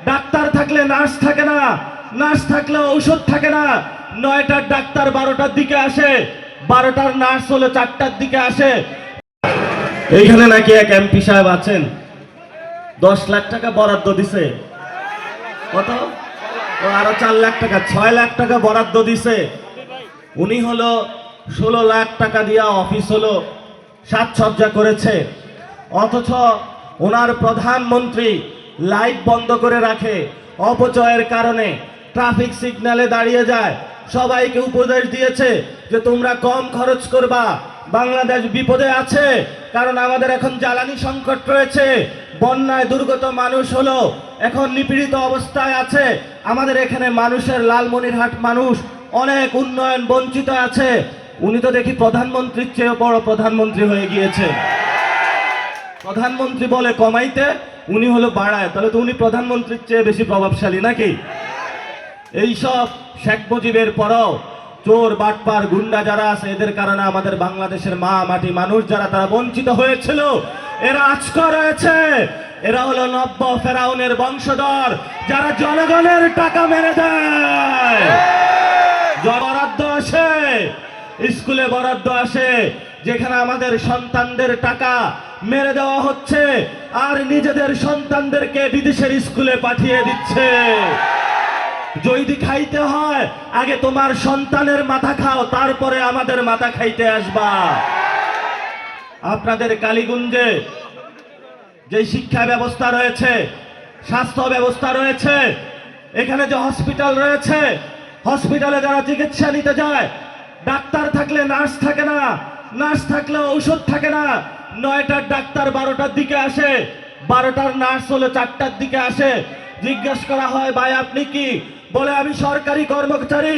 Doctor থাকলে nurse থাকে না, নার্স থাকলে ঔষধ থাকে না। 9টার ডাক্তার 12টার দিকে আসে, 12টার নার্স হলো 4টার দিকে আসে। এইখানে নাকি এক এমপি সাহেব আছেন, 10 লাখ টাকা বরাদ্দ দিছে। কত? ও আরো 4 লাখ টাকা, 6 লাখ টাকা বরাদ্দ দিছে। উনি হলো 16 লাখ টাকা দিয়া অফিস হলো সাজসজ্জা করেছে, অথচ ওনার প্রধানমন্ত্রী লাইট বন্ধ করে রাখে, অপচয়ের কারণে ট্রাফিক সিগন্যালে দাঁড়িয়ে যায়। সবাইকে উপদেশ দিয়েছে যে তোমরা কম খরচ করবা, বাংলাদেশ বিপদে আছে, কারণ আমাদের এখন জ্বালানি সংকট রয়েছে, বন্যায় দুর্গত মানুষ হলো এখন নিপীড়িত অবস্থায় আছে। আমাদের এখানে মানুষের লালমনিরহাট মানুষ অনেক উন্নয়ন বঞ্চিত আছে। উনি তো দেখি প্রধানমন্ত্রীর চেয়ে বড় প্রধানমন্ত্রী হয়ে গিয়েছে। প্রধানমন্ত্রী বলে কমাইতে, উনি হলো বাড়ায়, তাহলে তো উনি প্রধানমন্ত্রীর চেয়ে বেশি প্রভাবশালী নাকি? এইসব শেখ মুজিবের পরও চোর বাটপার গুন্ডা যারা আছে, এদের কারণে আমাদের বাংলাদেশের মা মাটি মানুষ যারা তারা বঞ্চিত হয়েছিল, এরা আজকে রয়েছে। এরা হলো নব্য ফেরাউনের বংশধর, যারা জনগণের টাকা মেরে দেয়। বরাদ্দ আসে, স্কুলে বরাদ্দ আসে, যেখানে আমাদের সন্তানদের টাকা মেরে দেওয়া হচ্ছে আর নিজেদের সন্তানদেরকে বিদেশের স্কুলে পাঠিয়ে দিচ্ছে। যদি খাইতে হয় আগে তোমার সন্তানের মাথা খাও, তারপরে আমাদের মাথা খাইতে আসবা। আপনাদের কালীগঞ্জে যে শিক্ষা ব্যবস্থা রয়েছে, স্বাস্থ্য ব্যবস্থা রয়েছে, এখানে যে হসপিটাল রয়েছে, হসপিটালে যারা চিকিৎসা নিতে যায়, ডাক্তার থাকলে নার্স থাকে না, নার্স থাকলে ঔষধ থাকে না। 9টার ডাক্তার 12টার দিকে আসে, 12টার নার্স হলো 4টার দিকে আসে। জিজ্ঞেস করা হয়, ভাই আপনি কি? বলে আমি সরকারি কর্মচারী।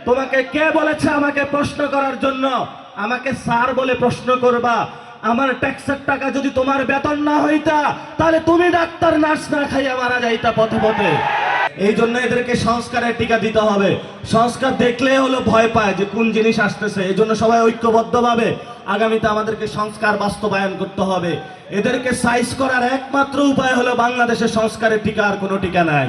তোমাকে কে বলেছে আমাকে প্রশ্ন করার জন্য? আমাকে স্যার বলে প্রশ্ন করবা। আমার ট্যাক্সের টাকা যদি তোমার বেতন না হইতা, তাহলে তুমি ডাক্তার নার্স না খাইয়া মারা যাইতা পথে পথে। এই জন্য এদেরকে সংস্কারের টিকা দিতে হবে। সংস্কার দেখলে হলো ভয় পায় যে কোন জিনিস আসতেছে। এই জন্য সবাই ঐক্যবদ্ধভাবে আগামীতে আমাদেরকে সংস্কার বাস্তবায়ন করতে হবে। এদেরকে সাইজ করার একমাত্র উপায় হলো বাংলাদেশের সংস্কারের টিকা, আর কোনো টিকা নাই।